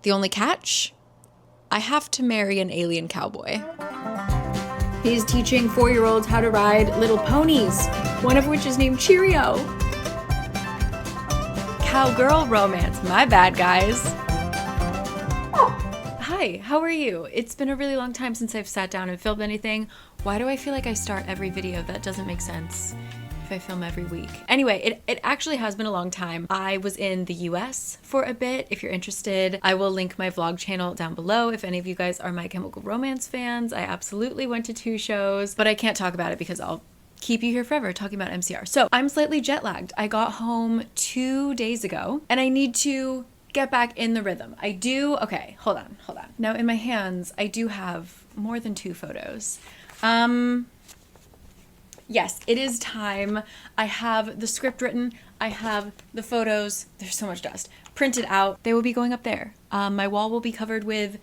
The only catch? I have to marry an alien cowboy. He's teaching 4-year-olds how to ride little ponies, one of which is named Cheerio. Cowgirl romance, my bad, guys. Hi, how are you? It's been a really long time since I've sat down and filmed anything. Why do I feel like I start every video? That doesn't make sense if I film every week. Anyway, it actually has been a long time. I was in the US for a bit. If you're interested, I will link my vlog channel down below. If any of you guys are My Chemical Romance fans, I absolutely went to 2 shows, but I can't talk about it because I'll keep you here forever talking about MCR. So I'm slightly jet lagged. I got home 2 days ago and I need to get back in the rhythm. I do, okay, hold on. Now in my hands, I do have more than 2 photos. Yes, it is time. I have the script written. I have the photos. There's so much dust. Printed out. They will be going up there. My wall will be covered with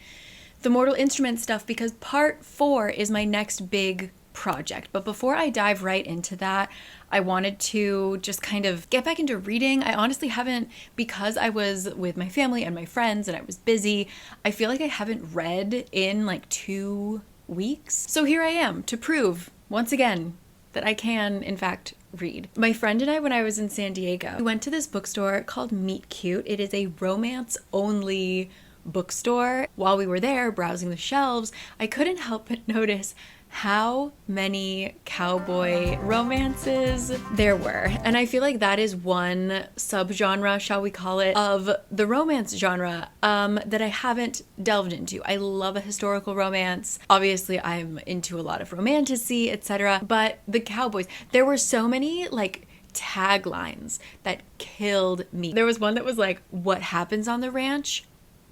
the Mortal Instruments stuff because part 4 is my next big project. But before I dive right into that, I wanted to just kind of get back into reading. I honestly haven't, because I was with my family and my friends and I was busy, I feel like I haven't read in like 2 weeks. So here I am to prove once again that I can, in fact, read. My friend and I, when I was in San Diego, we went to this bookstore called Meet Cute. It is a romance-only bookstore. While we were there browsing the shelves, I couldn't help but notice how many cowboy romances there were. And I feel like that is one subgenre, shall we call it, of the romance genre that I haven't delved into. I love a historical romance. Obviously, I'm into a lot of romantasy, etc. But the cowboys, there were so many like taglines that killed me. There was one that was like, "What happens on the ranch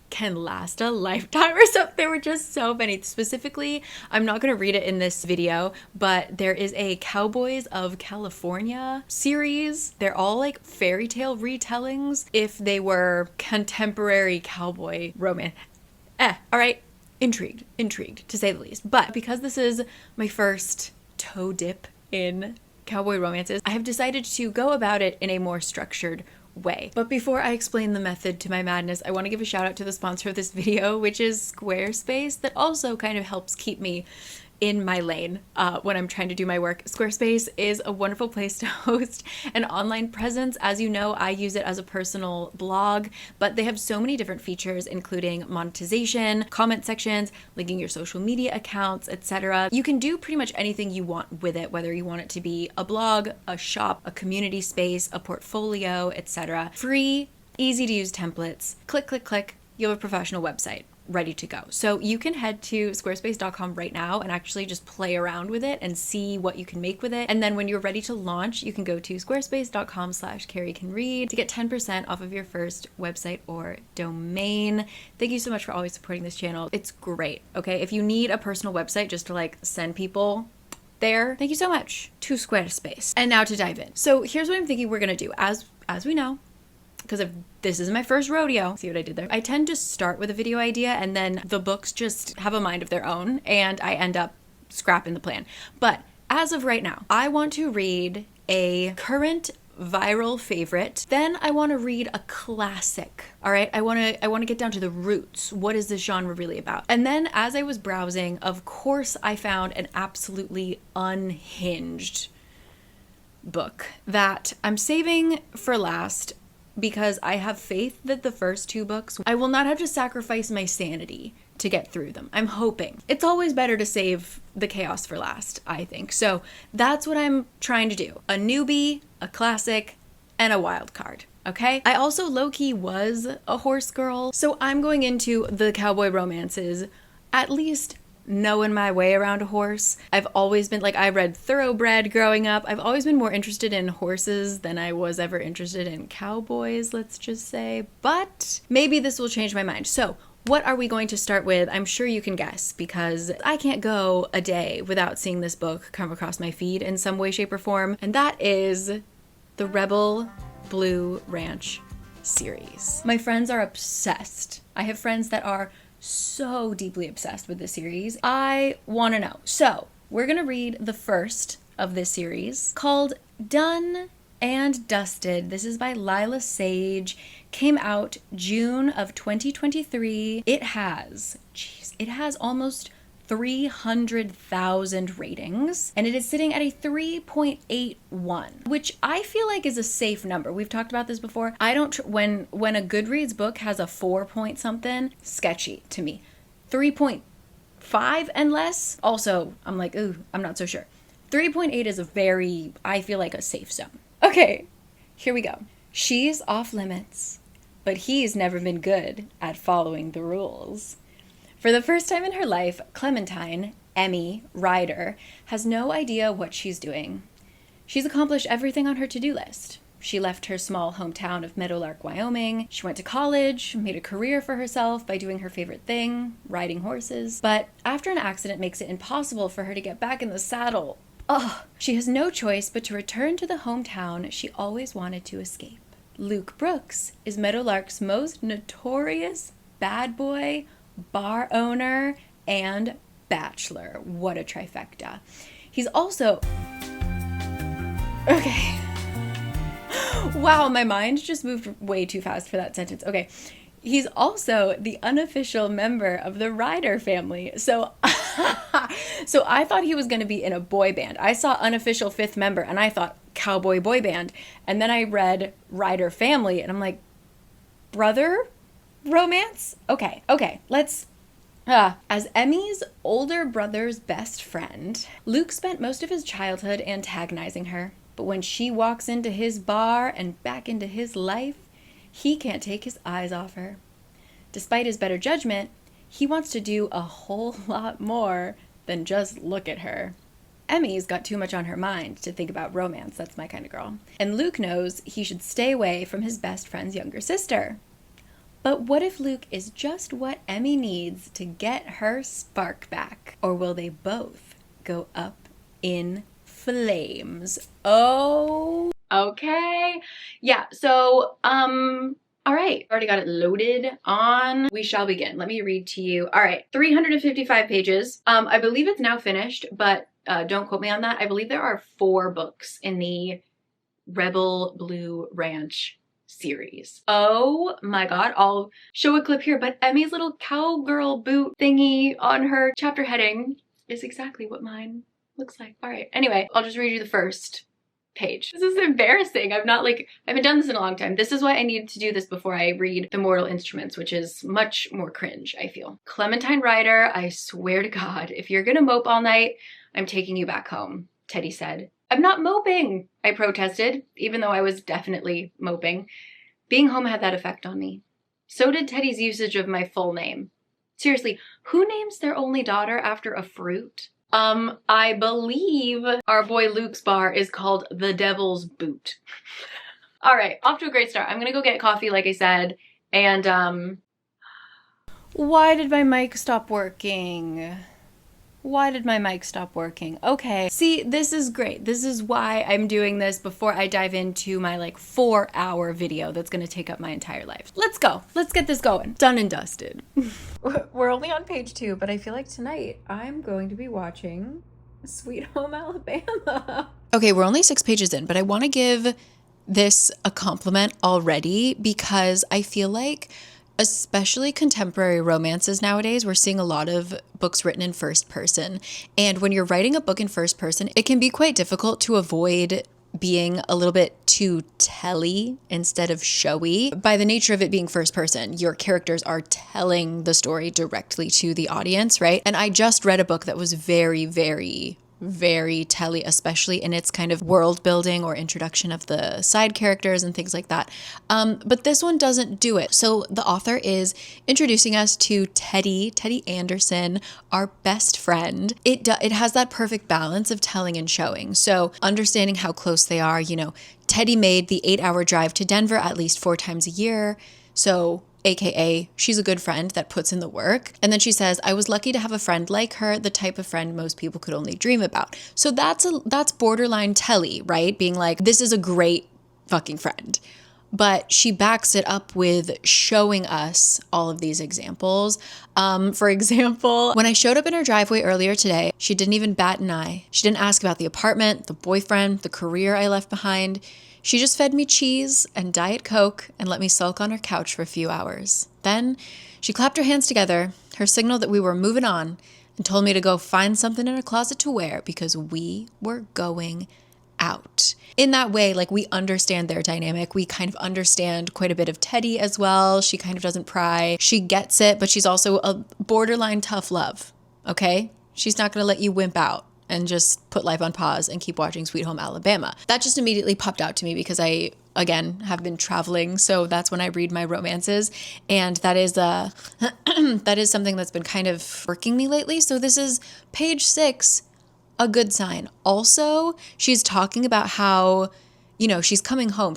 can last a lifetime," or something. There were just so many. Specifically, I'm not going to read it in this video, but there is a Cowboys of California series. They're all like fairy tale retellings if they were contemporary cowboy romance. All right, intrigued to say the least. But because this is my first toe dip in cowboy romances, I have decided to go about it in a more structured way. But before I explain the method to my madness, I want to give a shout out to the sponsor of this video, which is Squarespace, that also kind of helps keep me in my lane when I'm trying to do my work. Squarespace is a wonderful place to host an online presence. As you know, I use it as a personal blog, but they have so many different features, including monetization, comment sections, linking your social media accounts, etc. You can do pretty much anything you want with it, whether you want it to be a blog, a shop, a community space, a portfolio, etc. Free, easy to use templates. Click, click, click. You have a professional website ready to go. So you can head to squarespace.com right now and actually just play around with it and see what you can make with it. And then when you're ready to launch, you can go to squarespace.com/caricanread to get 10% off of your first website or domain. Thank you so much for always supporting this channel. It's great. Okay. If you need a personal website just to like send people there, thank you so much to Squarespace. And now to dive in. So here's what I'm thinking we're going to do. As we know, because this is my first rodeo. See what I did there? I tend to start with a video idea and then the books just have a mind of their own and I end up scrapping the plan. But as of right now, I want to read a current viral favorite. Then I want to read a classic. All right. I want to get down to the roots. What is this genre really about? And then as I was browsing, of course, I found an absolutely unhinged book that I'm saving for last, because I have faith that the first 2 books, I will not have to sacrifice my sanity to get through them. I'm hoping. It's always better to save the chaos for last, I think. So that's what I'm trying to do. A newbie, a classic, and a wild card. Okay? I also low-key was a horse girl, so I'm going into the cowboy romances at least knowing my way around a horse. I've always been like, I read Thoroughbred growing up. I've always been more interested in horses than I was ever interested in cowboys, let's just say. But maybe this will change my mind. So what are we going to start with? I'm sure you can guess, because I can't go a day without seeing this book come across my feed in some way, shape, or form. And that is the Rebel Blue Ranch series. My friends are obsessed. I have friends that are so deeply obsessed with this series. I want to know. So we're going to read the first of this series called Done and Dusted. This is by Lila Sage. Came out June of 2023. It has almost 300,000 ratings, and it is sitting at a 3.81, which I feel like is a safe number. We've talked about this before. I don't when a Goodreads book has a 4 point something, sketchy to me. 3.5 and less, also I'm like, ooh, I'm not so sure. 3.8 is I feel like a safe zone. Okay, here we go. She's off limits, but he's never been good at following the rules. For the first time in her life, Clementine, Emmy Ryder, has no idea what she's doing. She's accomplished everything on her to-do list. She left her small hometown of Meadowlark, Wyoming. She went to college, made a career for herself by doing her favorite thing, riding horses. But after an accident makes it impossible for her to get back in the saddle, she has no choice but to return to the hometown she always wanted to escape. Luke Brooks is Meadowlark's most notorious bad boy, bar owner, and bachelor. What a trifecta. He's also... Okay. Wow, my mind just moved way too fast for that sentence. Okay. He's also the unofficial member of the Ryder family. So I thought he was going to be in a boy band. I saw unofficial fifth member and I thought cowboy boy band. And then I read Ryder family and I'm like, brother romance? Okay, let's... As Emmy's older brother's best friend, Luke spent most of his childhood antagonizing her. But when she walks into his bar and back into his life, he can't take his eyes off her. Despite his better judgment, he wants to do a whole lot more than just look at her. Emmy's got too much on her mind to think about romance. That's my kind of girl. And Luke knows he should stay away from his best friend's younger sister. But what if Luke is just what Emmy needs to get her spark back? Or will they both go up in flames? Oh, okay. Yeah, so, all right. Already got it loaded on. We shall begin. Let me read to you. All right, 355 pages. I believe it's now finished, but don't quote me on that. I believe there are 4 books in the Rebel Blue Ranch series. Oh my god, I'll show a clip here, but Emmy's little cowgirl boot thingy on her chapter heading is exactly what mine looks like. All right, anyway, I'll just read you the first page. This is embarrassing. I haven't done this in a long time. This is why I needed to do this before I read The Mortal Instruments, which is much more cringe, I feel. Clementine Ryder, I swear to God, if you're gonna mope all night, I'm taking you back home, Teddy said. I'm not moping, I protested, even though I was definitely moping. Being home had that effect on me. So did Teddy's usage of my full name. Seriously, who names their only daughter after a fruit? I believe our boy Luke's bar is called the Devil's Boot. All right, off to a great start. I'm gonna go get coffee, like I said, and why did my mic stop working? Why did my mic stop working? Okay. See, this is great. This is why I'm doing this before I dive into my 4-hour video that's gonna take up my entire life. Let's go. Let's get this going. Done and dusted. We're only on page 2, but I feel like tonight I'm going to be watching Sweet Home Alabama. Okay, we're only 6 pages in, but I want to give this a compliment already because I feel like especially contemporary romances nowadays, we're seeing a lot of books written in first person. And when you're writing a book in first person, it can be quite difficult to avoid being a little bit too telly instead of showy. By the nature of it being first person, your characters are telling the story directly to the audience, right? And I just read a book that was very, very telly, especially in its kind of world building or introduction of the side characters and things like that. But this one doesn't do it. So the author is introducing us to Teddy Anderson, our best friend. It has that perfect balance of telling and showing. So understanding how close they are, Teddy made the 8-hour drive to Denver at least 4 times a year. So AKA, she's a good friend that puts in the work. And then she says, I was lucky to have a friend like her, the type of friend most people could only dream about. So that's borderline telly, right? Being like, this is a great fucking friend. but she backs it up with showing us all of these examples. For example, when I showed up in her driveway earlier today, she didn't even bat an eye. She didn't ask about the apartment, the boyfriend, the career I left behind. She just fed me cheese and Diet Coke and let me sulk on her couch for a few hours. Then she clapped her hands together, her signal that we were moving on, and told me to go find something in her closet to wear because we were going out. In that way, like, we understand their dynamic. We kind of understand quite a bit of Teddy as well. She kind of doesn't pry. She gets it, but she's also a borderline tough love, okay? She's not gonna let you wimp out and just put life on pause and keep watching Sweet Home Alabama. That just immediately popped out to me because I, again, have been traveling, so that's when I read my romances, and that is that is something that's been kind of working me lately. So this is page 6, a good sign. Also, she's talking about how, you know, she's coming home.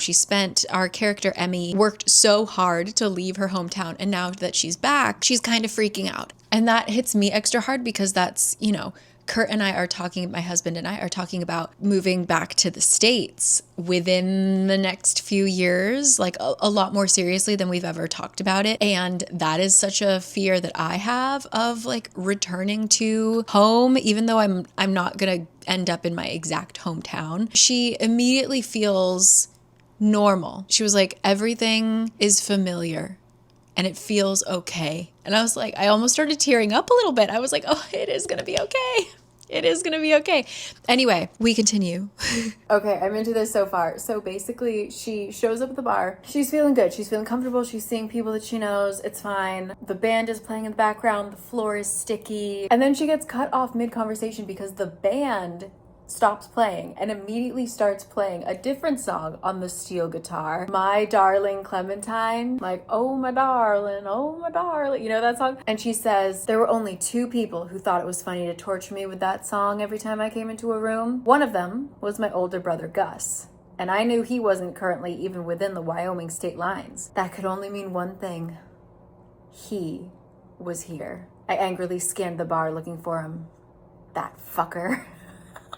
Our character Emmy worked so hard to leave her hometown, and now that she's back, she's kind of freaking out. And that hits me extra hard because that's, you know, my husband and I are talking about moving back to the States within the next few years, like a lot more seriously than we've ever talked about it. And that is such a fear that I have of like returning to home, even though I'm not going to end up in my exact hometown. She immediately feels normal. She was like, everything is familiar and it feels okay. And I was like, I almost started tearing up a little bit. I was like, oh, it is going to be okay. It is going to be okay. Anyway, we continue. Okay, I'm into this so far. So basically, she shows up at the bar. She's feeling good. She's feeling comfortable. She's seeing people that she knows. It's fine. The band is playing in the background. The floor is sticky. And then she gets cut off mid-conversation because the band stops playing and immediately starts playing a different song on the steel guitar. My Darling Clementine. Like, oh my darling, you know that song? And she says, there were only 2 people who thought it was funny to torture me with that song every time I came into a room. One of them was my older brother Gus, and I knew he wasn't currently even within the Wyoming state lines. That could only mean one thing. He was here. I angrily scanned the bar looking for him. That fucker.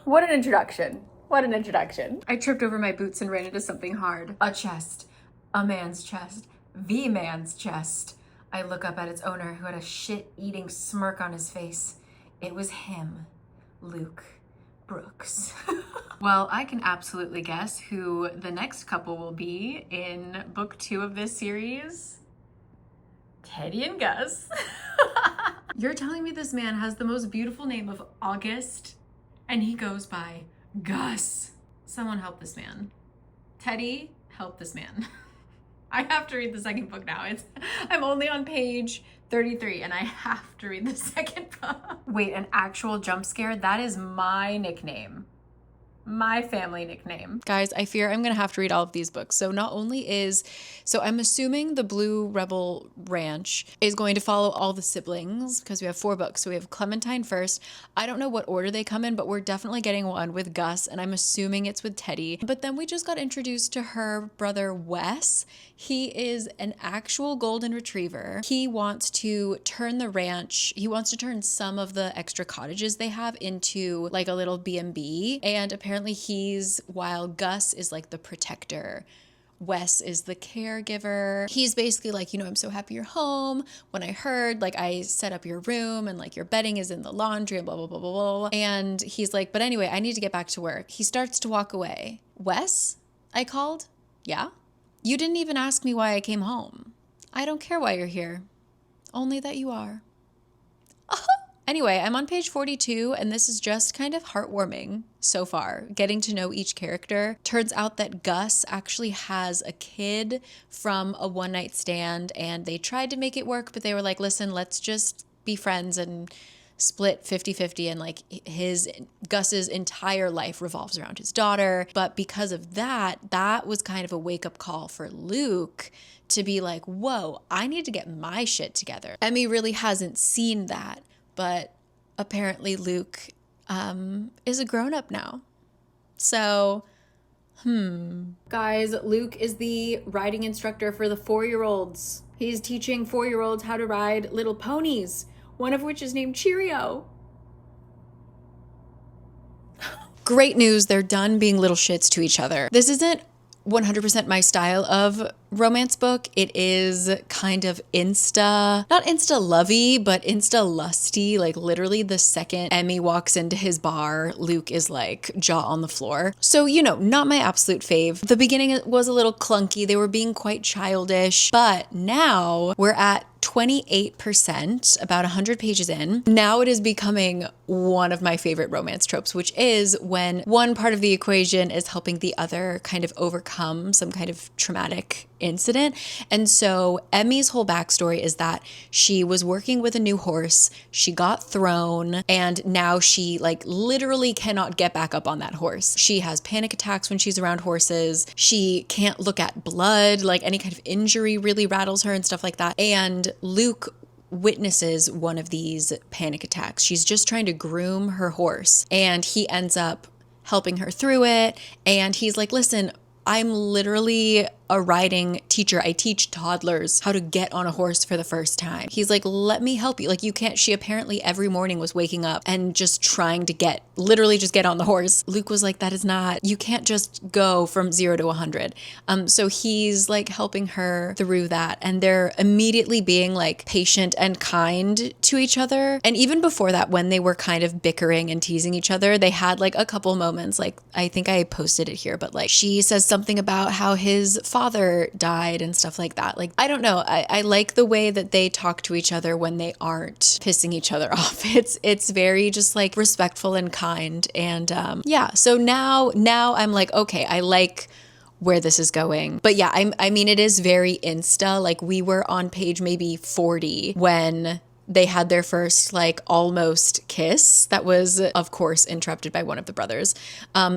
What an introduction. What an introduction. I tripped over my boots and ran into something hard. A chest. A man's chest. The man's chest. I look up at its owner, who had a shit-eating smirk on his face. It was him. Luke Brooks. Well, I can absolutely guess who the next couple will be in book 2 of this series. Teddy and Gus. You're telling me this man has the most beautiful name of August, and he goes by Gus. Someone help this man. Teddy, help this man. I have to read the second book now. I'm only on page 33 and I have to read the second book. Wait, an actual jump scare? That is my nickname. My family nickname. Guys, I fear I'm gonna have to read all of these books. So I'm assuming the Blue Rebel Ranch is going to follow all the siblings because we have 4 books. So we have Clementine first. I don't know what order they come in, but we're definitely getting one with Gus, and I'm assuming it's with Teddy. But then we just got introduced to her brother Wes. He is an actual golden retriever. He wants to turn the ranch, he wants to turn some of the extra cottages they have into like a little B&B. And apparently while Gus is like the protector, Wes is the caregiver. He's basically like, you know, I'm so happy you're home. When I heard, like, I set up your room and like your bedding is in the laundry and blah, blah, blah, blah, blah. And he's like, but anyway, I need to get back to work. He starts to walk away. Wes? I called. Yeah? You didn't even ask me why I came home. I don't care why you're here. Only that you are. Anyway, I'm on page 42, and this is just kind of heartwarming so far, getting to know each character. Turns out that Gus actually has a kid from a one-night stand, and they tried to make it work, but they were like, listen, let's just be friends and split 50-50, and like Gus's entire life revolves around his daughter. But because of that was kind of a wake-up call for Luke to be like, whoa, I need to get my shit together. Emmy really hasn't seen that. But apparently Luke is a grown-up now. So, Guys, Luke is the riding instructor for the 4-year-olds. He's teaching 4-year-olds how to ride little ponies, one of which is named Cheerio. Great news, they're done being little shits to each other. This isn't 100% my style of romance book. It is kind of not insta lovey, but insta lusty. Like literally the second Emmy walks into his bar, Luke is like jaw on the floor. So, not my absolute fave. The beginning was a little clunky. They were being quite childish, but now we're at 28%, about 100 pages in. Now it is becoming one of my favorite romance tropes, which is when one part of the equation is helping the other kind of overcome some kind of traumatic incident. And so Emmy's whole backstory is that she was working with a new horse, she got thrown, and now she like literally cannot get back up on that horse. She has panic attacks when she's around horses. She can't look at blood, like any kind of injury really rattles her and stuff like that. And Luke witnesses one of these panic attacks. She's just trying to groom her horse, and he ends up helping her through it. And he's like, listen, I'm literally a riding teacher. I teach toddlers how to get on a horse for the first time. He's like, let me help you. Like, you can't. She apparently every morning was waking up and just trying to literally just get on the horse. Luke was like, you can't just go from 0 to 100. So he's like helping her through that. And they're immediately being like patient and kind to each other. And even before that, when they were kind of bickering and teasing each other, they had like a couple moments. Like, I think I posted it here, but like she says something about how his father died and stuff like that. Like, I don't know. I like the way that they talk to each other when they aren't pissing each other off. It's very just like respectful and kind. And yeah, so now I'm like, okay, I like where this is going. But yeah, I mean, it is very insta. Like we were on page maybe 40 when they had their first like almost kiss that was of course interrupted by one of the brothers.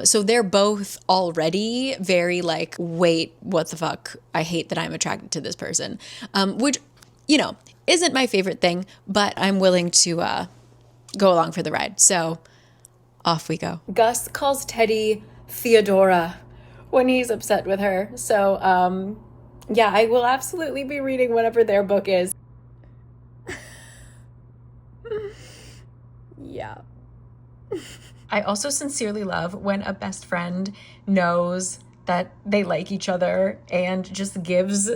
So they're both already very like, wait, what the fuck? I hate that I'm attracted to this person. Which, isn't my favorite thing, but I'm willing to go along for the ride. So off we go. Gus calls Teddy Theodora when he's upset with her. So yeah, I will absolutely be reading whatever their book is. Yeah. I also sincerely love when a best friend knows that they like each other and just gives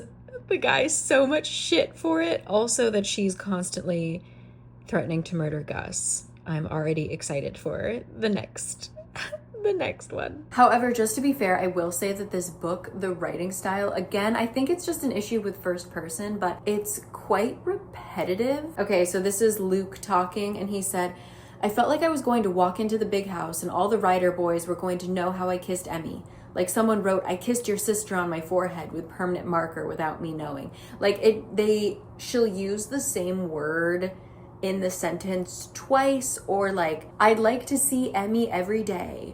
the guy so much shit for it. Also that she's constantly threatening to murder Gus. I'm already excited for the next one. However, just to be fair, I will say that this book, the writing style, again, I think it's just an issue with first person, but it's quite repetitive. Okay, so this is Luke talking, and he said, I felt like I was going to walk into the big house and all the Ryder boys were going to know how I kissed Emmy. Like someone wrote, I kissed your sister on my forehead with permanent marker without me knowing. Like she'll use the same word in the sentence twice, or like, I'd like to see Emmy every day.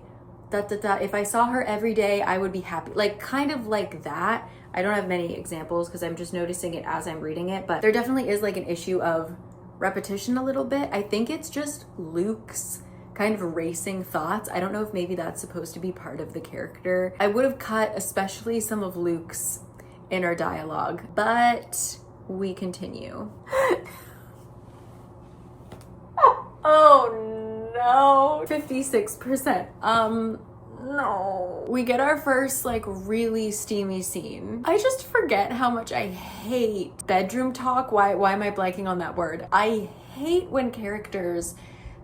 If I saw her every day, I would be happy. Like kind of like that. I don't have many examples because I'm just noticing it as I'm reading it, but there definitely is like an issue of repetition a little bit. I think it's just Luke's kind of racing thoughts. I don't know if maybe that's supposed to be part of the character. I would have cut especially some of Luke's inner dialogue, but we continue. Oh no. 56%. No. We get our first like really steamy scene. I just forget how much I hate bedroom talk. Why am I blanking on that word? I hate when characters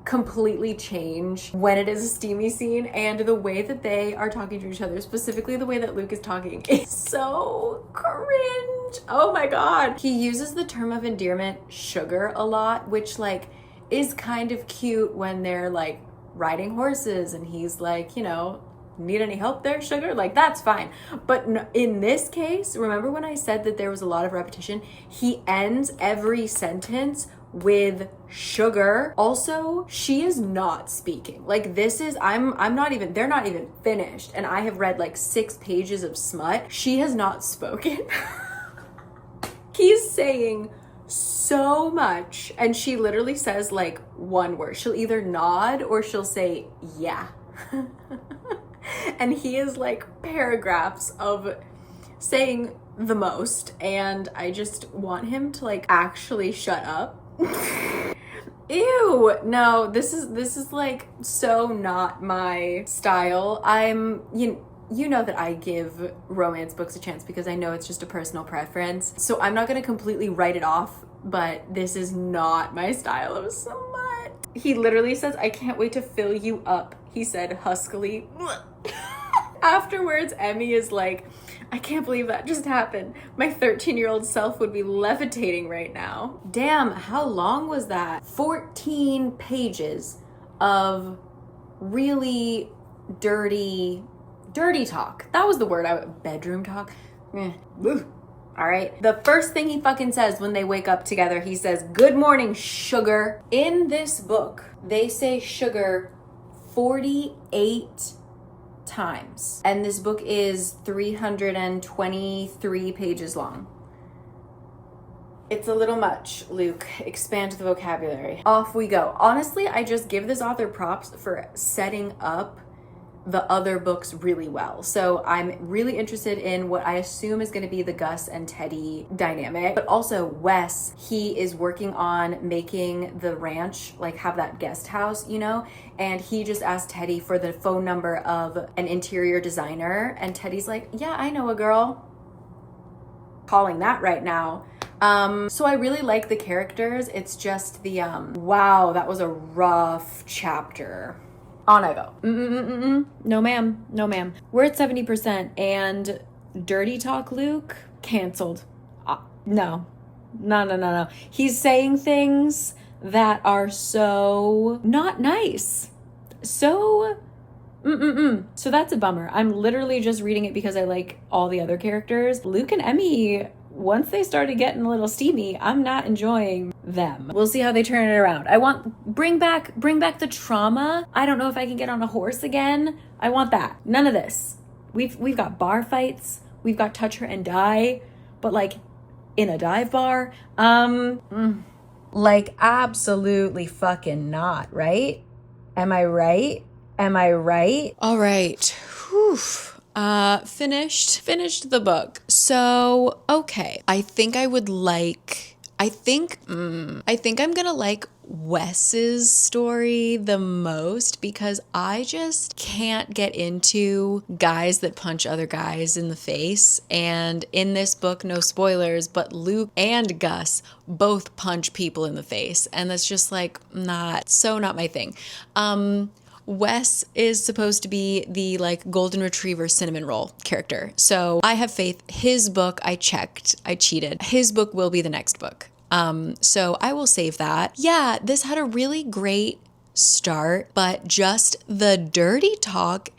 completely change when it is a steamy scene, and the way that they are talking to each other, specifically the way that Luke is talking, is so cringe. Oh my god. He uses the term of endearment sugar a lot, which like is kind of cute when they're like riding horses and he's like, need any help there, sugar? Like, that's fine. But no, in this case, remember when I said that there was a lot of repetition? He ends every sentence with sugar. Also, she is not speaking. Like, this is, they're not even finished. And I have read like 6 pages of smut. She has not spoken. He's saying so much, and she literally says like one word. She'll either nod or she'll say yeah. And he is like paragraphs of saying the most, and I just want him to like actually shut up. Ew, no, this is like so not my style. you know that I give romance books a chance because I know it's just a personal preference. So I'm not gonna completely write it off, but this is not my style of smut. He literally says, I can't wait to fill you up, he said huskily. Afterwards, Emmy is like, I can't believe that just happened. My 13-year-old self would be levitating right now. Damn, how long was that? 14 pages of really dirty talk. That was the word. Bedroom talk. All right. The first thing he fucking says when they wake up together, he says, good morning, sugar. In this book, they say sugar 48 times. And this book is 323 pages long. It's a little much, Luke. Expand the vocabulary. Off we go. Honestly, I just give this author props for setting up the other books really well. So I'm really interested in what I assume is going to be the Gus and Teddy dynamic, but also Wes, he is working on making the ranch like have that guest house, you know, and he just asked Teddy for the phone number of an interior designer, and Teddy's like, yeah, I know a girl. Calling that right now. So I really like the characters. It's just the wow, that was a rough chapter. On I go. No ma'am. No ma'am. We're at 70% and dirty talk Luke canceled. No. He's saying things that are so not nice. So that's a bummer. I'm literally just reading it because I like all the other characters. Luke and Emmy, once they started getting a little steamy, I'm not enjoying them. We'll see how they turn it around. I want bring back the trauma. I don't know if I can get on a horse again. I want that. None of this. We've got bar fights. We've got touch her and die, but like in a dive bar. Like absolutely fucking not, right? Am I right? All right. Whew. Finished the book. So, okay. I think I'm gonna like Wes's story the most because I just can't get into guys that punch other guys in the face. And in this book, no spoilers, but Luke and Gus both punch people in the face. And that's just like not my thing. Wes is supposed to be the like golden retriever cinnamon roll character. So I have faith. His book, I cheated. His book will be the next book. So I will save that. Yeah, this had a really great start, but just the dirty talk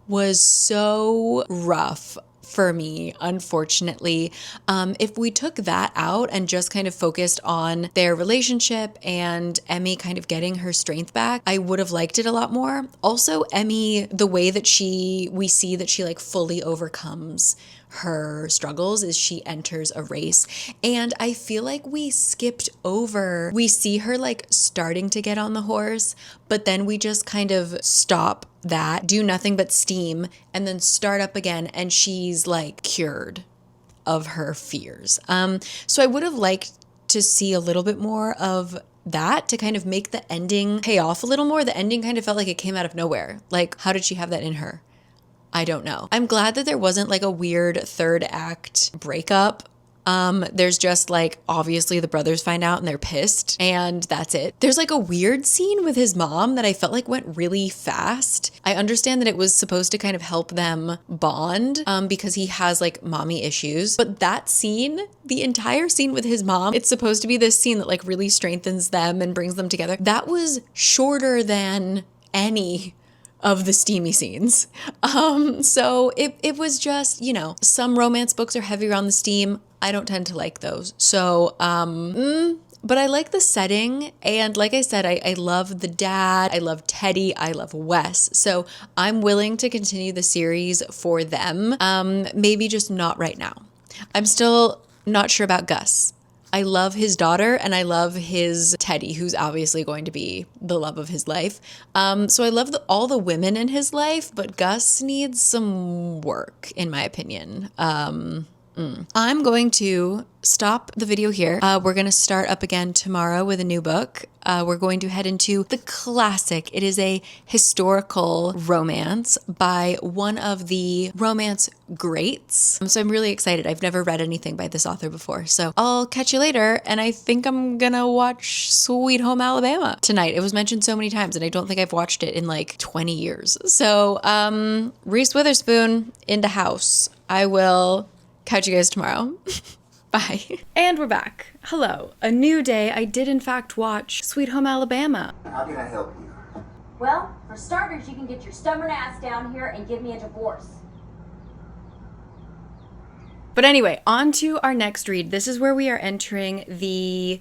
was so rough for me, unfortunately. If we took that out and just kind of focused on their relationship and Emmy kind of getting her strength back, I would have liked it a lot more. Also, Emmy, the way that we see that she like fully overcomes her struggles is she enters a race. And I feel like we skipped over, we see her like starting to get on the horse, but then we just kind of stop that, do nothing but steam, and then start up again, and she's like cured of her fears. So I would have liked to see a little bit more of that to kind of make the ending pay off a little more. The ending kind of felt like it came out of nowhere. Like, how did she have that in her? I don't know. I'm glad that there wasn't like a weird third act breakup. There's just like, obviously the brothers find out and they're pissed and that's it. There's like a weird scene with his mom that I felt like went really fast. I understand that it was supposed to kind of help them bond, because he has like mommy issues, but that scene, the entire scene with his mom, it's supposed to be this scene that like really strengthens them and brings them together. That was shorter than any of the steamy scenes. So it was just, you know, some romance books are heavier on the steam. I don't tend to like those. So, but I like the setting. And like I said, I love the dad. I love Teddy. I love Wes. So I'm willing to continue the series for them. Maybe just not right now. I'm still not sure about Gus. I love his daughter and I love his Teddy, who's obviously going to be the love of his life. So I love all the women in his life, but Gus needs some work, in my opinion. I'm going to stop the video here. We're going to start up again tomorrow with a new book. We're going to head into the classic. It is a historical romance by one of the romance greats. So I'm really excited. I've never read anything by this author before. So I'll catch you later. And I think I'm gonna watch Sweet Home Alabama tonight. It was mentioned so many times and I don't think I've watched it in like 20 years. So Reese Witherspoon into house. I will catch you guys tomorrow. Bye. And we're back. Hello. A new day. I did in fact watch Sweet Home Alabama. How can I help you? Well, for starters, you can get your stubborn ass down here and give me a divorce. But anyway, on to our next read. This is where we are entering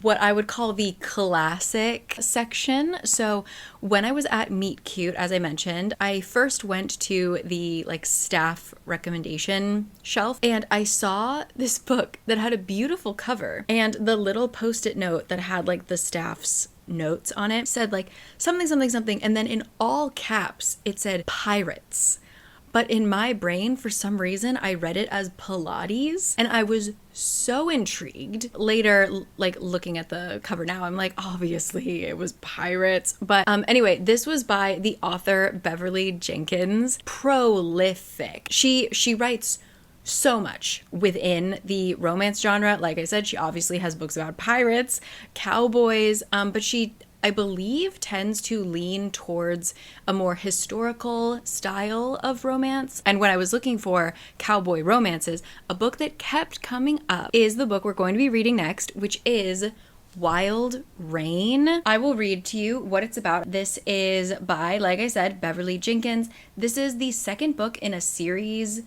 what I would call the classic section. So when I was at Meet Cute, as I mentioned, I first went to the staff recommendation shelf and I saw this book that had a beautiful cover, and the little post-it note that had the staff's notes on it said something, something, something. And then in all caps, it said pirates. But in my brain, for some reason, I read it as Pilates, and I was so intrigued. Later, looking at the cover now, I'm like, obviously it was pirates. But anyway, this was by the author Beverly Jenkins. Prolific. She writes so much within the romance genre. Like I said, she obviously has books about pirates, cowboys, but she, I believe, tends to lean towards a more historical style of romance. And when I was looking for cowboy romances, a book that kept coming up is the book we're going to be reading next, which is Wild Rain. I will read to you what it's about. This is by, like I said, Beverly Jenkins. This is the second book in a series.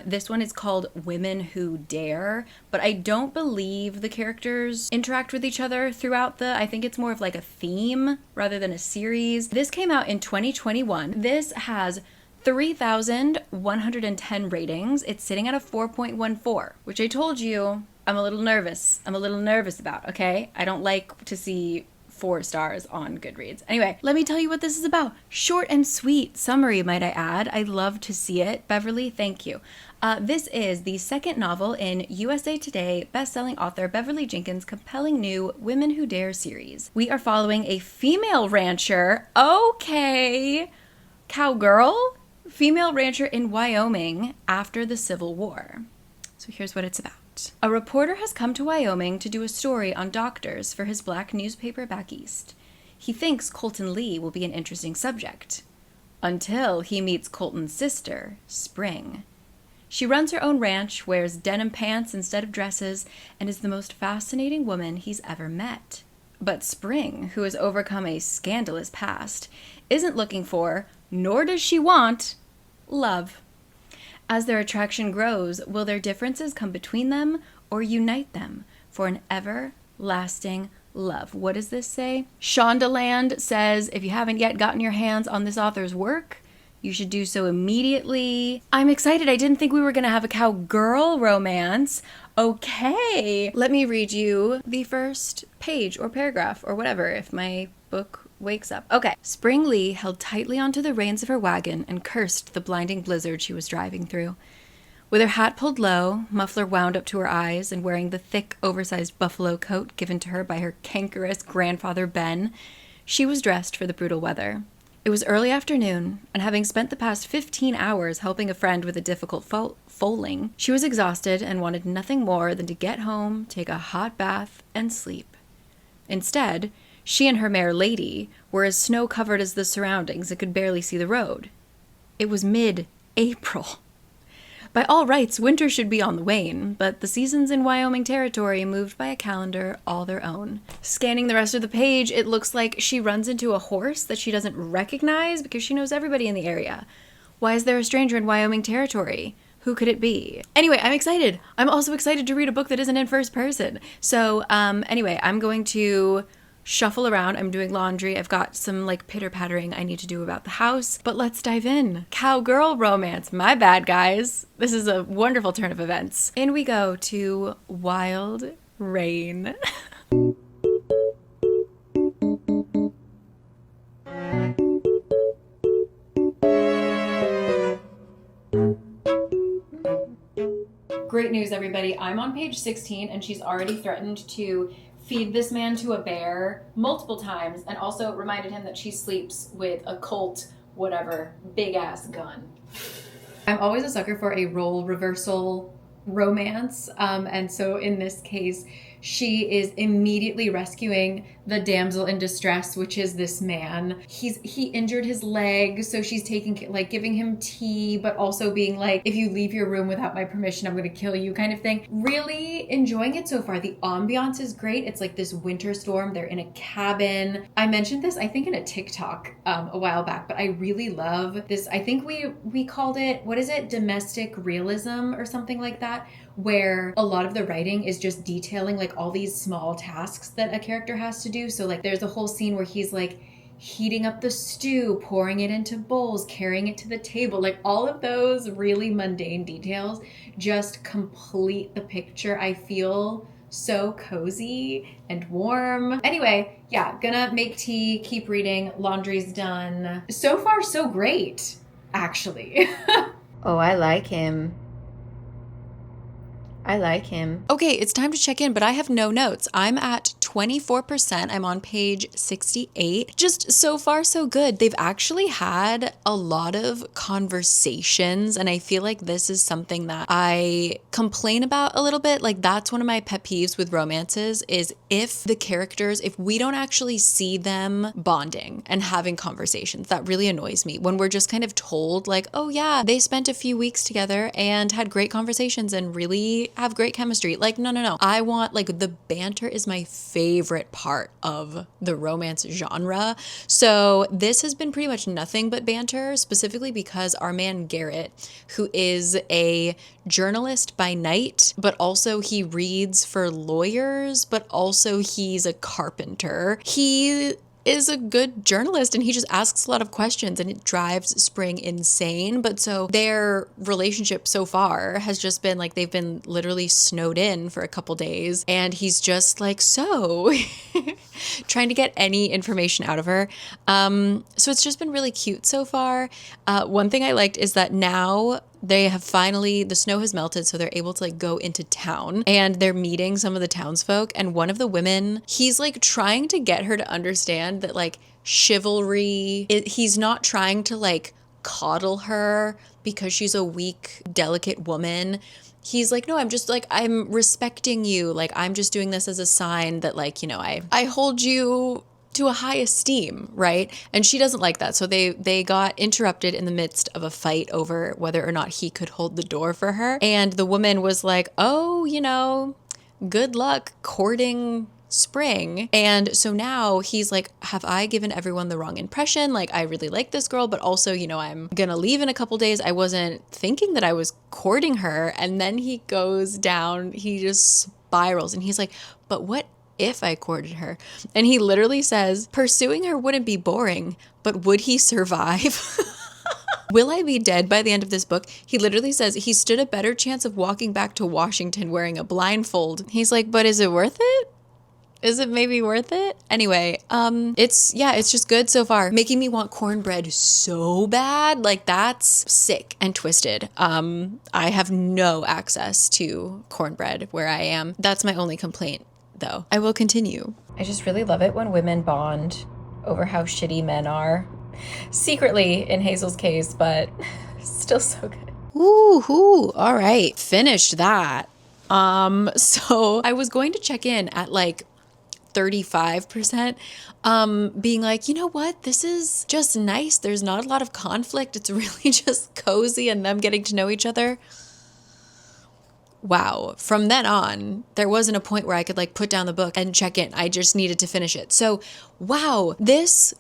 This one is called Women Who Dare, but I don't believe the characters interact with each other throughout I think it's more of a theme rather than a series. This came out in 2021. This has 3,110 ratings. It's sitting at a 4.14, which I told you I'm a little nervous. About, okay? I don't like to see 4 stars on Goodreads. Anyway, let me tell you what this is about. Short and sweet summary, might I add. I'd love to see it. Beverly, thank you. This is the second novel in USA Today bestselling author Beverly Jenkins' compelling new Women Who Dare series. We are following a female rancher, cowgirl, female rancher in Wyoming after the Civil War. So here's what it's about. A reporter has come to Wyoming to do a story on doctors for his black newspaper back east. He thinks Colton Lee will be an interesting subject. Until he meets Colton's sister, Spring. She runs her own ranch, wears denim pants instead of dresses, and is the most fascinating woman he's ever met. But Spring, who has overcome a scandalous past, isn't looking for, nor does she want, love. As their attraction grows, will their differences come between them or unite them for an everlasting love? What does this say? Shondaland says, if you haven't yet gotten your hands on this author's work, you should do so immediately. I'm excited. I didn't think we were going to have a cowgirl romance. Okay. Let me read you the first page or paragraph or whatever if my book wakes up. Okay. Spring Lee held tightly onto the reins of her wagon and cursed the blinding blizzard she was driving through. With her hat pulled low, muffler wound up to her eyes, and wearing the thick, oversized buffalo coat given to her by her cankerous grandfather Ben, she was dressed for the brutal weather. It was early afternoon, and having spent the past 15 hours helping a friend with a difficult foaling, she was exhausted and wanted nothing more than to get home, take a hot bath, and sleep. Instead, she and her mare Lady were as snow-covered as the surroundings and could barely see the road. It was mid-April. By all rights, winter should be on the wane, but the seasons in Wyoming territory moved by a calendar all their own. Scanning the rest of the page, it looks like she runs into a horse that she doesn't recognize because she knows everybody in the area. Why is there a stranger in Wyoming territory? Who could it be? Anyway, I'm excited. I'm also excited to read a book that isn't in first person. So, anyway, I'm going to shuffle around. I'm doing laundry. I've got some pitter-pattering I need to do about the house, but let's dive in. Cowgirl romance. My bad, guys. This is a wonderful turn of events. In we go to Wild Rain. Great news, everybody. I'm on page 16 and she's already threatened to feed this man to a bear multiple times and also reminded him that she sleeps with a Colt, whatever, big ass gun. I'm always a sucker for a role reversal romance. And so in this case, she is immediately rescuing the damsel in distress, which is this man. He injured his leg, so she's giving him tea, but also being like, if you leave your room without my permission, I'm gonna kill you kind of thing. Really enjoying it so far. The ambiance is great. It's like this winter storm. They're in a cabin. I mentioned this, I think, in a TikTok a while back, but I really love this. I think we called it, what is it? Domestic realism or something like that, where a lot of the writing is just detailing like all these small tasks that a character has to do. So like there's a whole scene where he's like heating up the stew, pouring it into bowls, carrying it to the table. Like all of those really mundane details just complete the picture. I feel so cozy and warm. Anyway, yeah, gonna make tea, keep reading, laundry's done. So far, so great, actually. Oh, I like him. I like him. Okay, it's time to check in, but I have no notes. I'm at 24%. I'm on page 68. Just so far, so good. They've actually had a lot of conversations, and I feel like this is something that I complain about a little bit. Like, that's one of my pet peeves with romances is if the characters, if we don't actually see them bonding and having conversations, that really annoys me. When we're just kind of told like, oh yeah, they spent a few weeks together and had great conversations and really have great chemistry. Like, no. I want, like, the banter is my favorite part of the romance genre. So this has been pretty much nothing but banter, specifically because our man Garrett, who is a journalist by night, but also he reads for lawyers, but also he's a carpenter. He is a good journalist and he just asks a lot of questions and it drives Spring insane. But so their relationship so far has just been like they've been literally snowed in for a couple days and he's just like, so trying to get any information out of her. So it's just been really cute so far. One thing I liked is that now they have finally, the snow has melted, so they're able to like go into town and they're meeting some of the townsfolk. And one of the women, he's like trying to get her to understand that like chivalry, he's not trying to like coddle her because she's a weak, delicate woman. He's like, no, I'm respecting you. Like, I'm just doing this as a sign that like, you know, I hold you to a high esteem, right? And she doesn't like that. So they got interrupted in the midst of a fight over whether or not he could hold the door for her. And the woman was like, oh, you know, good luck courting Spring. And so now he's like, have I given everyone the wrong impression? Like, I really like this girl, but also, you know, I'm gonna leave in a couple days. I wasn't thinking that I was courting her. And then he goes down, he just spirals and he's like, but what if I courted her? And he literally says, pursuing her wouldn't be boring, but would he survive? Will I be dead by the end of this book? He literally says he stood a better chance of walking back to Washington wearing a blindfold. He's like, but is it worth it? Is it maybe worth it? Anyway, it's just good so far. Making me want cornbread so bad. Like, that's sick and twisted. I have no access to cornbread where I am. That's my only complaint, though. I will continue. I just really love it when women bond over how shitty men are. Secretly in Hazel's case, but still so good. Ooh, all right. Finished that. So I was going to check in at like 35%, being like, you know what, this is just nice. There's not a lot of conflict. It's really just cozy and them getting to know each other. Wow. From then on, there wasn't a point where I could like put down the book and check in. I just needed to finish it. So, wow, this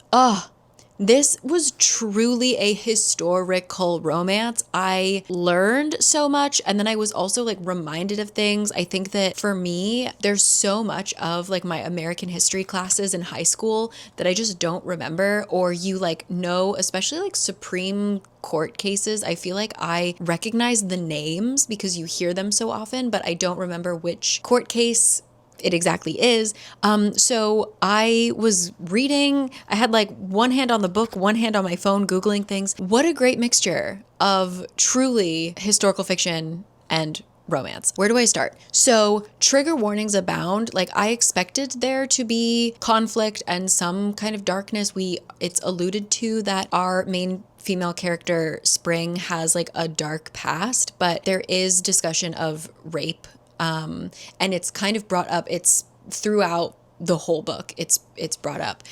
was truly a historical romance. I learned so much, and then I was also like reminded of things. I think that for me, there's so much of like my American history classes in high school that I just don't remember, or you like know, especially like Supreme Court cases. I feel like I recognize the names because you hear them so often, but I don't remember which court case it exactly is. So I was reading, I had like one hand on the book, one hand on my phone, Googling things. What a great mixture of truly historical fiction and romance. Where do I start? So trigger warnings abound. Like I expected there to be conflict and some kind of darkness. It's alluded to that our main female character Spring has like a dark past, but there is discussion of rape. And it's kind of brought up, it's throughout the whole book. It's brought up.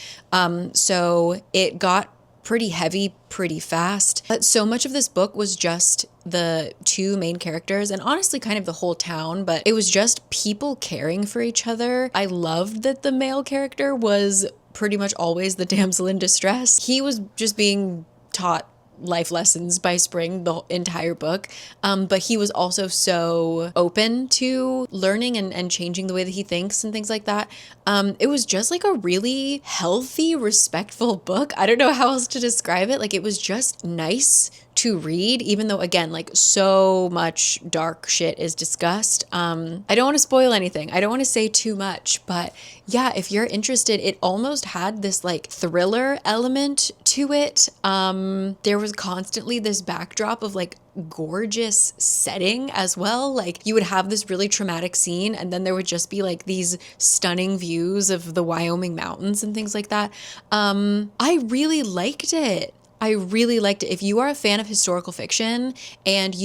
So it got pretty heavy pretty fast. But so much of this book was just the two main characters and honestly kind of the whole town, but it was just people caring for each other. I loved that the male character was pretty much always the damsel in distress. He was just being taught life lessons by Spring the entire book, but he was also so open to learning and changing the way that he thinks and things like that. It was just like a really healthy, respectful book. I don't know how else to describe it. Like it was just nice to read, even though again, like so much dark shit is discussed. I don't want to spoil anything. I don't want to say too much, but yeah, if you're interested, it almost had this like thriller element to it. There was constantly this backdrop of like gorgeous setting as well. Like you would have this really traumatic scene and then there would just be like these stunning views of the Wyoming mountains and things like that. I really liked it. I really liked it. If you are a fan of historical fiction and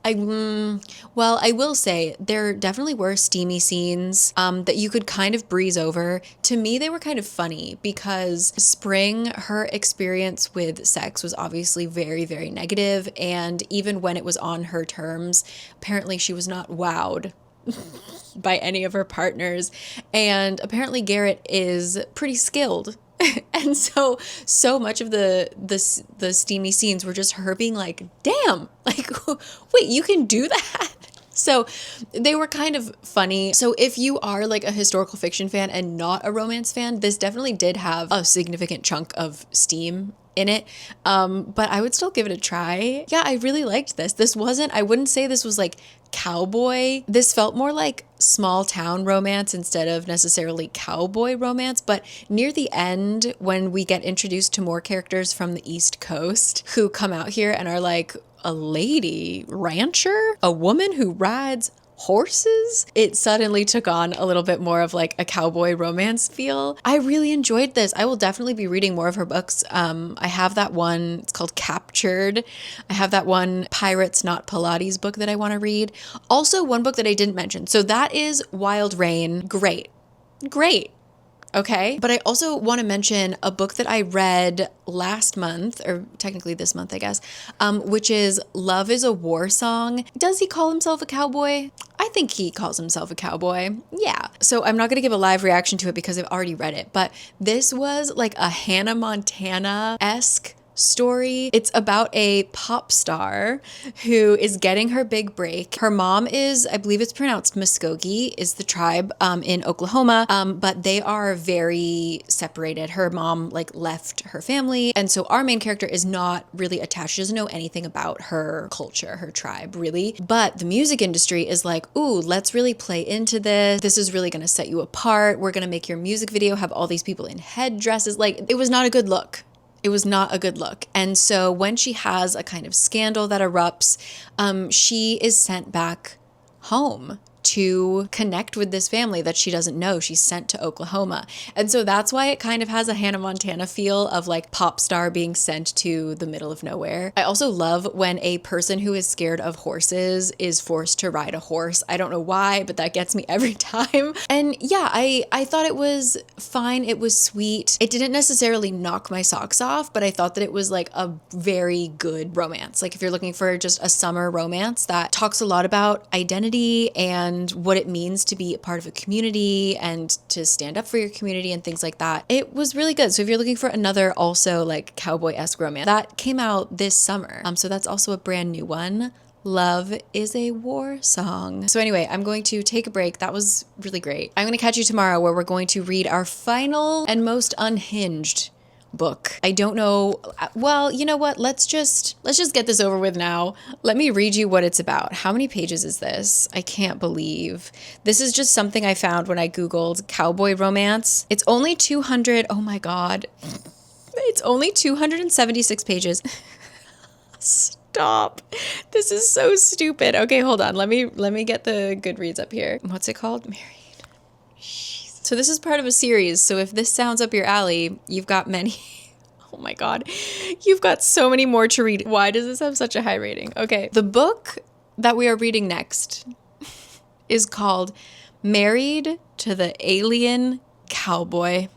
I will say there definitely were steamy scenes that you could kind of breeze over. To me, they were kind of funny because Spring, her experience with sex was obviously very, very negative. And even when it was on her terms, apparently she was not wowed by any of her partners. And apparently Garrett is pretty skilled. And so much of the steamy scenes were just her being like, damn, like, wait, you can do that? So they were kind of funny. So if you are like a historical fiction fan and not a romance fan, this definitely did have a significant chunk of steam in it. But I would still give it a try. Yeah, I really liked this. I wouldn't say this was like cowboy. This felt more like small town romance instead of necessarily cowboy romance. But near the end, when we get introduced to more characters from the East Coast who come out here and are like a lady rancher, a woman who rides horses, it suddenly took on a little bit more of like a cowboy romance feel. I really enjoyed this. I will definitely be reading more of her books. I have that one, it's called Captured. I have that one Pirates Not Pilates book that I want to read. Also one book that I didn't mention. So that is Wild Rain. Great. Okay. But I also want to mention a book that I read last month, or technically this month, I guess, which is Love is a War Song. Does he call himself a cowboy? I think he calls himself a cowboy. Yeah. So I'm not going to give a live reaction to it because I've already read it, but this was like a Hannah Montana-esque story. It's about a pop star who is getting her big break. Her mom is, I believe it's pronounced Muskogee, is the tribe in Oklahoma, but they are very separated. Her mom like left her family, and so our main character is not really attached. She doesn't know anything about her culture, her tribe, really. But the music industry is like, ooh, let's really play into this. This is really going to set you apart. We're going to make your music video have all these people in headdresses. Like, it was not a good look. It was not a good look. And so when she has a kind of scandal that erupts, she is sent back home to connect with this family that she doesn't know. She's sent to Oklahoma. And so that's why it kind of has a Hannah Montana feel of like pop star being sent to the middle of nowhere. I also love when a person who is scared of horses is forced to ride a horse. I don't know why, but that gets me every time. And yeah, I thought it was fine. It was sweet. It didn't necessarily knock my socks off, but I thought that it was like a very good romance. Like if you're looking for just a summer romance that talks a lot about identity and what it means to be a part of a community and to stand up for your community and things like that. It was really good. So if you're looking for another also like cowboy-esque romance, that came out this summer. So that's also a brand new one. Love is a War Song. So anyway, I'm going to take a break. That was really great. I'm going to catch you tomorrow where we're going to read our final and most unhinged book. I don't know. Well, you know what? Let's just get this over with now. Let me read you what it's about. How many pages is this? I can't believe. This is just something I found when I Googled cowboy romance. It's only 200. Oh my God. It's only 276 pages. Stop. Stop. This is so stupid. Okay, hold on. Let me get the Goodreads up here. What's it called? Married. Jeez. So this is part of a series. So if this sounds up your alley, you've got many. Oh my God. You've got so many more to read. Why does this have such a high rating? Okay. The book that we are reading next is called Married to the Alien Cowboy.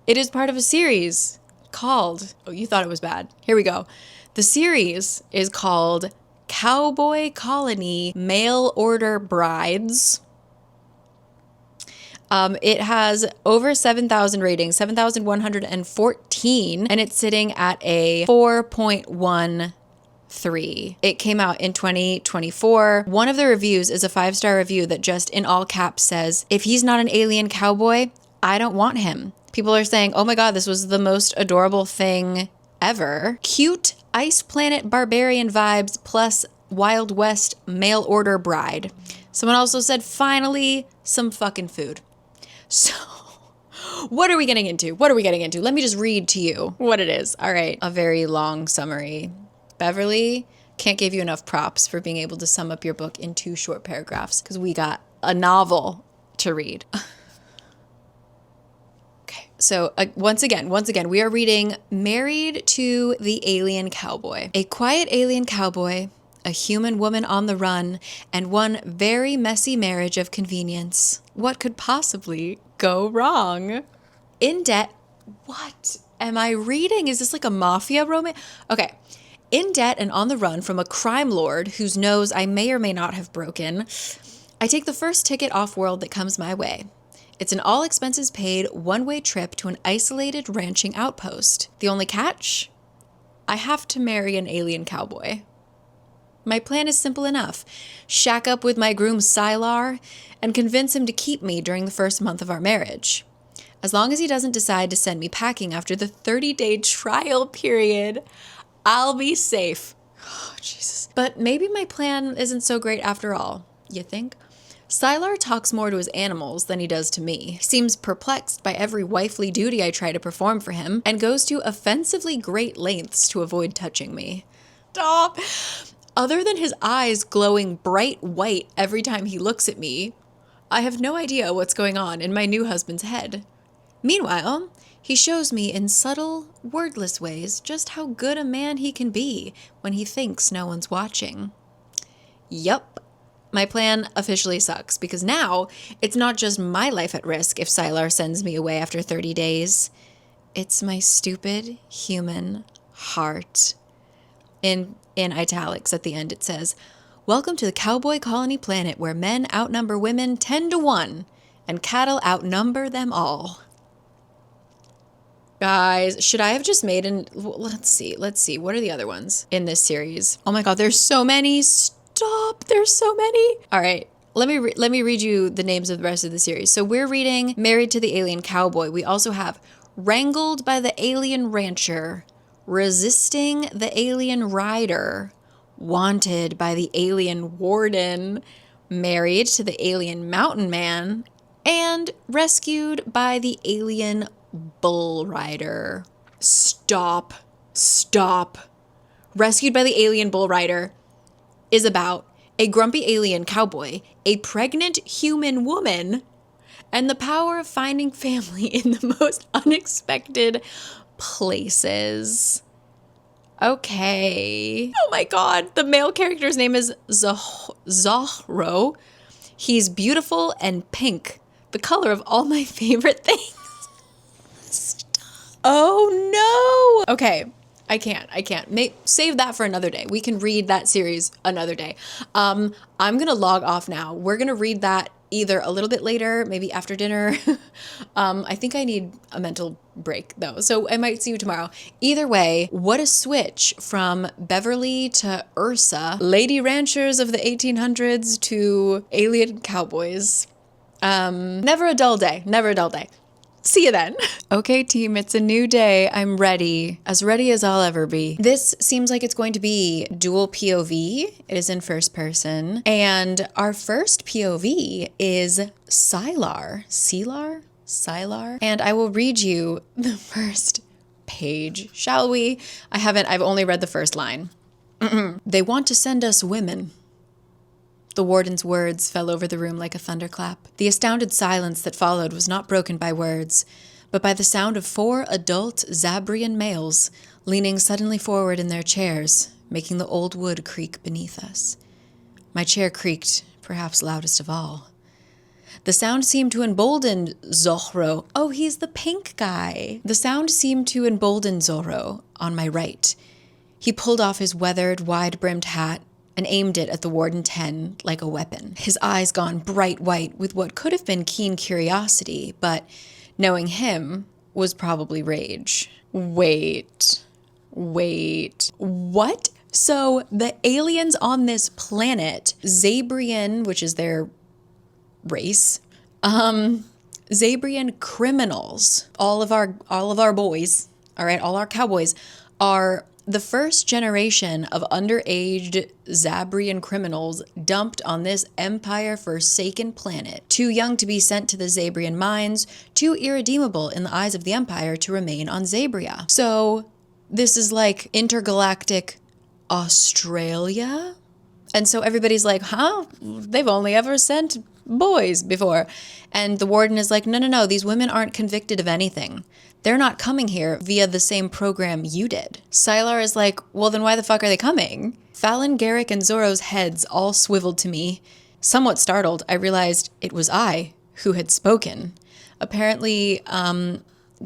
It is part of a series called, oh, you thought it was bad. Here we go. The series is called Cowboy Colony Mail Order Brides. It has over 7,000 ratings, 7,114, and it's sitting at a 4.13. It came out in 2024. One of the reviews is a 5-star review that just in all caps says, if he's not an alien cowboy, I don't want him. People are saying, oh my God, this was the most adorable thing ever. Cute Ice Planet barbarian vibes plus Wild West mail order bride. Someone also said, finally, some fucking food. So, what are we getting into? What are we getting into? Let me just read to you what it is. All right, a very long summary. Beverly, can't give you enough props for being able to sum up your book in 2 short paragraphs because we got a novel to read. Okay, so once again, we are reading Married to the Alien Cowboy. A quiet alien cowboy, a human woman on the run, and one very messy marriage of convenience. What could possibly go wrong? In debt. What am I reading? Is this like a mafia romance? Okay. In debt and on the run from a crime lord whose nose I may or may not have broken, I take the first ticket off-world that comes my way. It's an all-expenses-paid, one-way trip to an isolated ranching outpost. The only catch? I have to marry an alien cowboy. My plan is simple enough. Shack up with my groom Sylar and convince him to keep me during the first month of our marriage. As long as he doesn't decide to send me packing after the 30-day trial period, I'll be safe. Oh, Jesus. But maybe my plan isn't so great after all, you think? Sylar talks more to his animals than he does to me. He seems perplexed by every wifely duty I try to perform for him and goes to offensively great lengths to avoid touching me. Stop! Other than his eyes glowing bright white every time he looks at me, I have no idea what's going on in my new husband's head. Meanwhile, he shows me in subtle, wordless ways just how good a man he can be when he thinks no one's watching. Yup, my plan officially sucks because now it's not just my life at risk if Sylar sends me away after 30 days. It's my stupid human heart. In italics at the end it says, welcome to the cowboy colony planet where men outnumber women 10 to 1 and cattle outnumber them all. Guys, should I have just made let's see. What are the other ones in this series? Oh my God, there's so many. Stop. There's so many. All right. Let me read you the names of the rest of the series. So we're reading Married to the Alien Cowboy. We also have Wrangled by the Alien Rancher, Resisting the Alien Rider, Wanted by the Alien Warden, Married to the Alien Mountain Man, and Rescued by the Alien Bull Rider. Stop. Rescued by the Alien Bull Rider is about a grumpy alien cowboy, a pregnant human woman, and the power of finding family in the most unexpected places. Okay. Oh my God. The male character's name is Zohro. He's beautiful and pink, the color of all my favorite things. Oh no. Okay. I can't. Save that for another day. We can read that series another day. I'm going to log off now. We're going to read that either a little bit later, maybe after dinner. I think I need a mental break though. So I might see you tomorrow. Either way, what a switch from Beverly to Ursa, lady ranchers of the 1800s to alien cowboys. Never a dull day. See you then. Okay, team, it's a new day. I'm ready. As ready as I'll ever be. This seems like it's going to be dual POV. It is in first person. And our first POV is Sylar. Sylar? And I will read you the first page, shall we? I've only read the first line. They want to send us women. The warden's words fell over the room like a thunderclap. The astounded silence that followed was not broken by words, but by the sound of 4 adult Zabrian males leaning suddenly forward in their chairs, making the old wood creak beneath us. My chair creaked, perhaps loudest of all. The sound seemed to embolden Zorro. Oh, he's the pink guy. The sound seemed to embolden Zorro on my right. He pulled off his weathered, wide-brimmed hat and aimed it at the Warden 10 like a weapon, his eyes gone bright white with what could have been keen curiosity, but, knowing him, was probably rage. Wait. What? So the aliens on this planet, Zabrian, which is their race, Zabrian criminals, all of our boys, all right, all our cowboys, are the first generation of underage Zabrian criminals dumped on this Empire-forsaken planet, too young to be sent to the Zabrian mines, too irredeemable in the eyes of the Empire to remain on Zabria. So this is like intergalactic Australia? And so everybody's like, huh? They've only ever sent boys before. And the warden is like, no, these women aren't convicted of anything. They're not coming here via the same program you did. Sylar is like, well, then why the fuck are they coming? Fallon, Garrick, and Zorro's heads all swiveled to me. Somewhat startled, I realized it was I who had spoken. Apparently,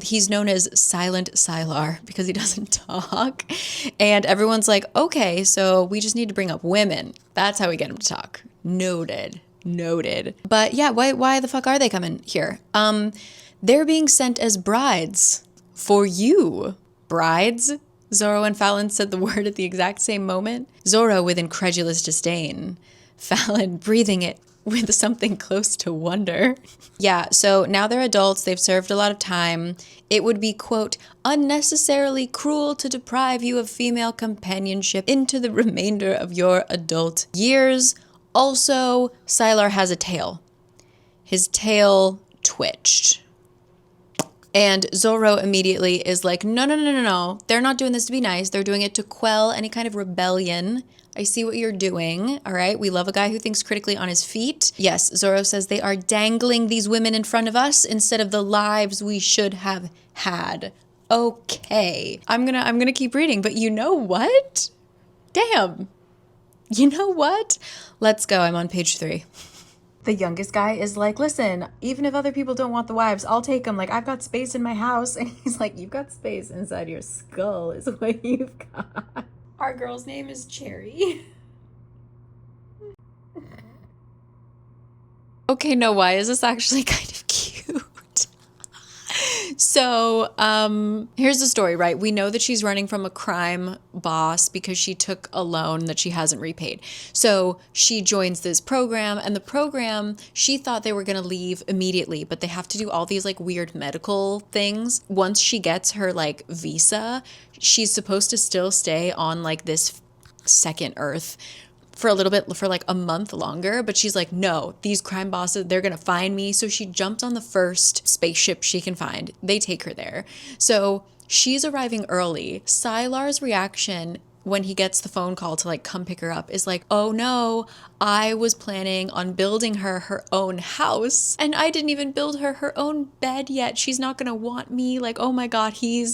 he's known as Silent Sylar because he doesn't talk. And everyone's like, okay, so we just need to bring up women. That's how we get him to talk. Noted. But yeah, why the fuck are they coming here? They're being sent as brides for you. Brides? Zorro and Fallon said the word at the exact same moment. Zorro with incredulous disdain. Fallon breathing it with something close to wonder. Yeah, so now they're adults. They've served a lot of time. It would be, quote, unnecessarily cruel to deprive you of female companionship into the remainder of your adult years. Also, Sylar has a tail. His tail twitched. And Zorro immediately is like, no. They're not doing this to be nice. They're doing it to quell any kind of rebellion. I see what you're doing. All right. We love a guy who thinks critically on his feet. Yes, Zorro says they are dangling these women in front of us instead of the lives we should have had. Okay. I'm gonna keep reading, but you know what? Damn. You know what? Let's go. I'm on page 3. The youngest guy is like, listen, even if other people don't want the wives, I'll take them. Like, I've got space in my house. And he's like, you've got space inside your skull is what you've got. Our girl's name is Cherry. Okay, no, why is this actually kind of cute? So, here's the story, right? We know that she's running from a crime boss because she took a loan that she hasn't repaid. So she joins this program, and the program, she thought they were going to leave immediately, but they have to do all these like weird medical things. Once she gets her like visa, she's supposed to still stay on like this second Earth for a little bit, for like a month longer, but she's like, no, these crime bosses, they're gonna find me. So she jumps on the first spaceship she can find. They take her there. So she's arriving early. Sylar's reaction when he gets the phone call to like come pick her up is like, oh no, I was planning on building her own house and I didn't even build her own bed yet. She's not gonna want me. Like, oh my God, he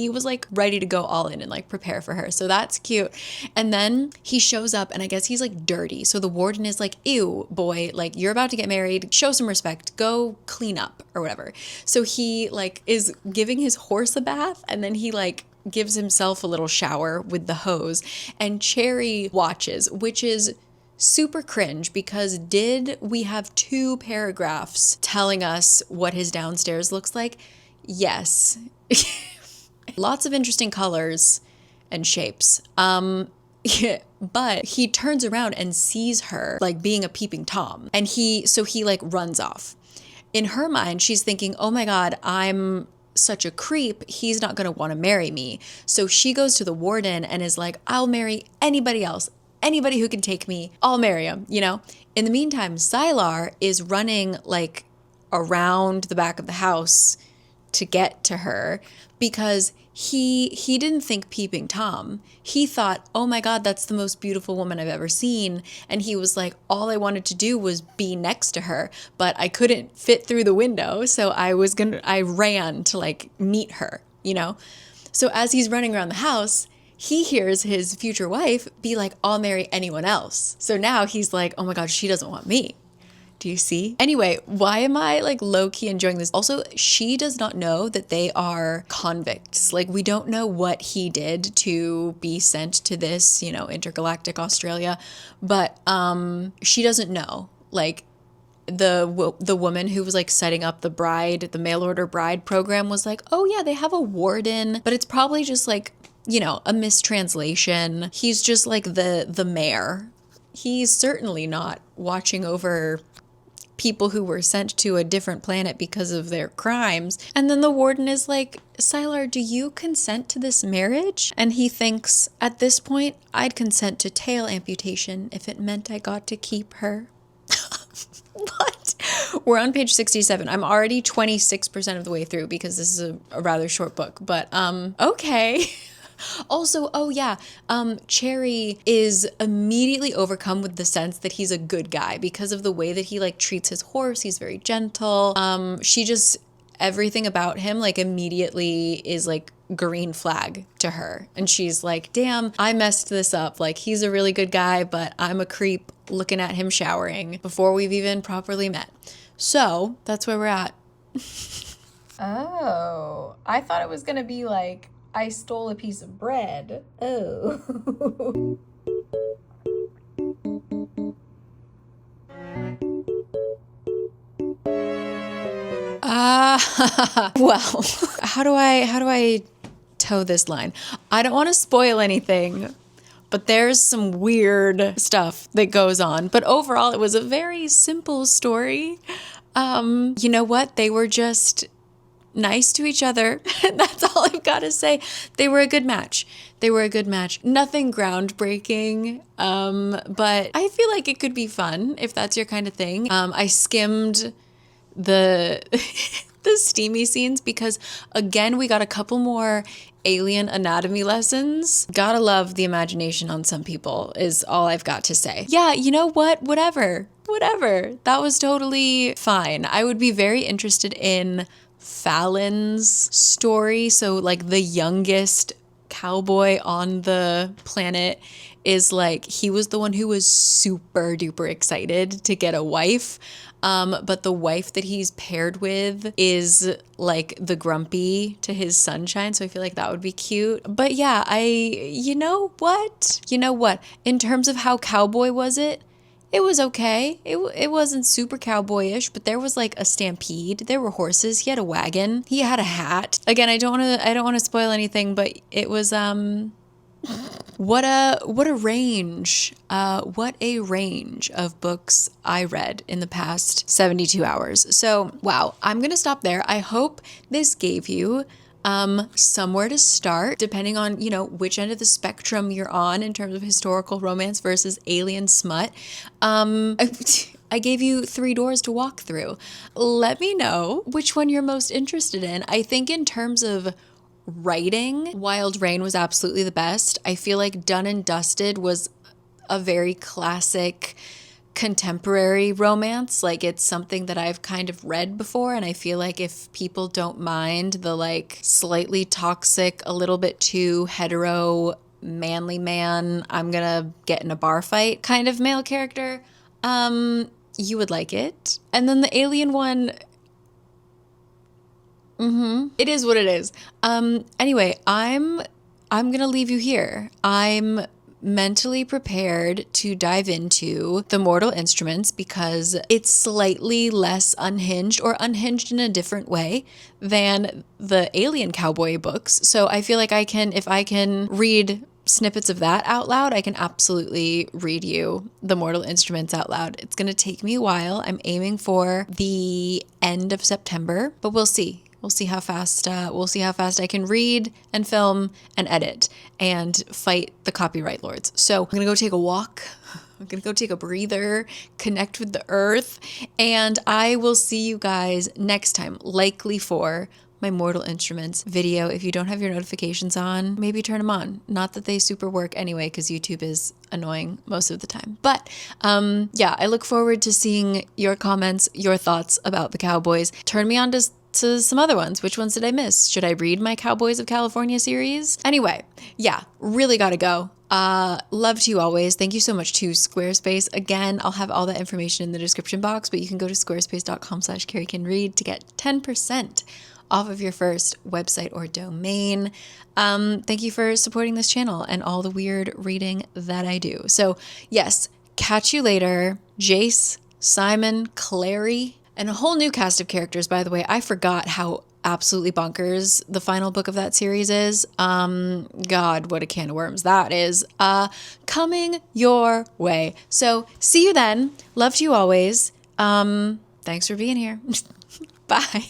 was like ready to go all in and like prepare for her. So that's cute. And then he shows up and I guess he's like dirty. So the warden is like, ew, boy, like you're about to get married. Show some respect. Go clean up or whatever. So he like is giving his horse a bath and then he like gives himself a little shower with the hose, and Cherry watches, which is super cringe because did we have 2 paragraphs telling us what his downstairs looks like? Yes. Lots of interesting colors and shapes. Yeah, but he turns around and sees her like being a peeping Tom, and he like runs off. In her mind, she's thinking, oh my God, I'm such a creep, he's not going to want to marry me. So she goes to the warden and is like, I'll marry anybody else, anybody who can take me, I'll marry him, you know? In the meantime, Sylar is running like around the back of the house to get to her because he didn't think Peeping Tom. He thought, oh my God, that's the most beautiful woman I've ever seen. And he was like, all I wanted to do was be next to her, but I couldn't fit through the window. So I ran to like meet her, you know? So as he's running around the house, he hears his future wife be like, I'll marry anyone else. So now he's like, oh my God, she doesn't want me. Do you see? Anyway, why am I like low-key enjoying this? Also, she does not know that they are convicts. Like, we don't know what he did to be sent to this, you know, intergalactic Australia, but she doesn't know. Like, the woman who was like setting up the mail order bride program was like, oh yeah, they have a warden, but it's probably just like, you know, a mistranslation. He's just like the mayor. He's certainly not watching over people who were sent to a different planet because of their crimes. And then the warden is like, Sylar, do you consent to this marriage? And he thinks, at this point, I'd consent to tail amputation if it meant I got to keep her. What? We're on page 67. I'm already 26% of the way through because this is a rather short book, but okay. Also, oh yeah, Cari is immediately overcome with the sense that he's a good guy because of the way that he like treats his horse. He's very gentle. Everything about him like immediately is like green flag to her. And she's like, damn, I messed this up. Like, he's a really good guy, but I'm a creep looking at him showering before we've even properly met. So that's where we're at. Oh, I thought it was gonna be like, I stole a piece of bread. Oh. Well, how do I toe this line? I don't want to spoil anything, but there's some weird stuff that goes on. But overall, it was a very simple story. You know what? They were just nice to each other. That's all I've got to say. They were a good match. Nothing groundbreaking, but I feel like it could be fun if that's your kind of thing. I skimmed the the steamy scenes because, again, we got a couple more alien anatomy lessons. Gotta love the imagination on some people is all I've got to say. Yeah, you know what? Whatever. That was totally fine. I would be very interested in Fallon's story. So like the youngest cowboy on the planet is like, he was the one who was super duper excited to get a wife. But the wife that he's paired with is like the grumpy to his sunshine. So I feel like that would be cute. But yeah, you know what? In terms of how cowboy was it? It was okay. It wasn't super cowboyish, but there was like a stampede. There were horses. He had a wagon. He had a hat. Again, I don't want to spoil anything, but it was what a range. What a range of books I read in the past 72 hours. So, wow, I'm going to stop there. I hope this gave you somewhere to start, depending on, you know, which end of the spectrum you're on in terms of historical romance versus alien smut. I gave you 3 doors to walk through. Let me know which one you're most interested in. I think in terms of writing, Wild Rain was absolutely the best. I feel like Done and Dusted was a very classic contemporary romance. Like, it's something that I've kind of read before, and I feel like if people don't mind the like slightly toxic, a little bit too hetero manly man, I'm gonna get in a bar fight kind of male character, you would like it. And then the alien one, it is what it is. Anyway, I'm gonna leave you here. I'm mentally prepared to dive into The Mortal Instruments because it's slightly less unhinged, or unhinged in a different way than the Alien Cowboy books. So I feel like if I can read snippets of that out loud, I can absolutely read you The Mortal Instruments out loud. It's going to take me a while. I'm aiming for the end of September, but we'll see. We'll see how fast I can read and film and edit and fight the copyright lords. So I'm gonna go take a walk. I'm gonna go take a breather, connect with the earth, and I will see you guys next time, likely for my Mortal Instruments video. If you don't have your notifications on, maybe turn them on. Not that they super work anyway, because YouTube is annoying most of the time. But yeah, I look forward to seeing your comments, your thoughts about the Cowboys. Turn me on to some other ones. Which ones did I miss? Should I read my Cowboys of California series? Anyway, yeah, really gotta go. Love to you always. Thank you so much to Squarespace. Again, I'll have all that information in the description box, but you can go to squarespace.com/caricanread to get 10% off of your first website or domain. Thank you for supporting this channel and all the weird reading that I do. So yes, catch you later. Jace, Simon, Clary, and a whole new cast of characters, by the way. I forgot how absolutely bonkers the final book of that series is. God, what a can of worms that is. Coming your way. So see you then. Love to you always. Thanks for being here. Bye.